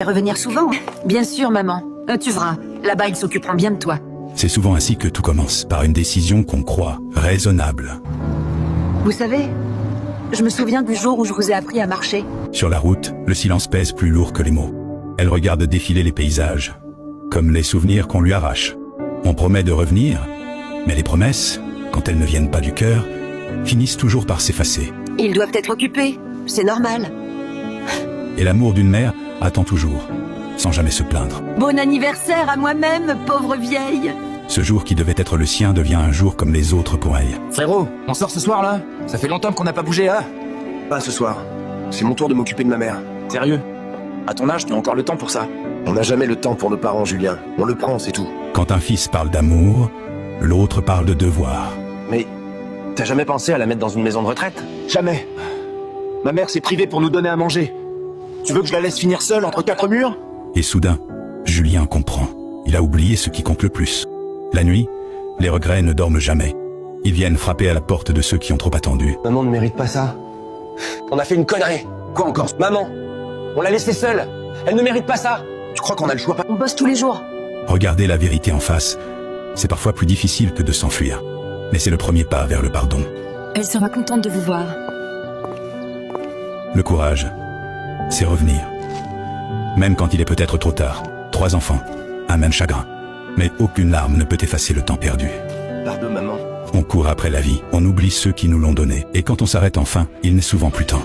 Revenir souvent? Bien sûr, maman. Tu verras, là-bas ils s'occuperont bien de toi. C'est souvent ainsi que tout commence, par une décision qu'on croit raisonnable. Vous savez, je me souviens du jour où je vous ai appris à marcher. Sur la route, le silence pèse plus lourd que les mots. Elle regarde défiler les paysages, comme les souvenirs qu'on lui arrache. On promet de revenir, mais les promesses, quand elles ne viennent pas du cœur, finissent toujours par s'effacer. Ils doivent être occupés, c'est normal. Et l'amour d'une mère attend toujours, sans jamais se plaindre. Bon anniversaire à moi-même, pauvre vieille. Ce jour qui devait être le sien devient un jour comme les autres pour elle. Frérot, on sort ce soir là? Ça fait longtemps qu'on n'a pas bougé, hein? Pas ce soir. C'est mon tour de m'occuper de ma mère. Sérieux? À ton âge, tu as encore le temps pour ça? On n'a jamais le temps pour nos parents, Julien. On le prend, c'est tout. Quand un fils parle d'amour, l'autre parle de devoir. Mais t'as jamais pensé à la mettre dans une maison de retraite? Jamais. Ma mère s'est privée pour nous donner à manger. Tu veux que je la laisse finir seule entre quatre murs? Et soudain, Julien comprend. Il a oublié ce qui compte le plus. La nuit, les regrets ne dorment jamais. Ils viennent frapper à la porte de ceux qui ont trop attendu. Maman ne mérite pas ça. On a fait une connerie. Quoi encore? Maman, on l'a laissée seule. Elle ne mérite pas ça. Tu crois qu'on a le choix? On bosse tous les jours. Regarder la vérité en face, c'est parfois plus difficile que de s'enfuir. Mais c'est le premier pas vers le pardon. Elle sera contente de vous voir. Le courage, c'est revenir. Même quand il est peut-être trop tard. 3 enfants, un même chagrin. Mais aucune larme ne peut effacer le temps perdu. Pardon, maman. On court après la vie, on oublie ceux qui nous l'ont donné. Et quand on s'arrête enfin, il n'est souvent plus temps.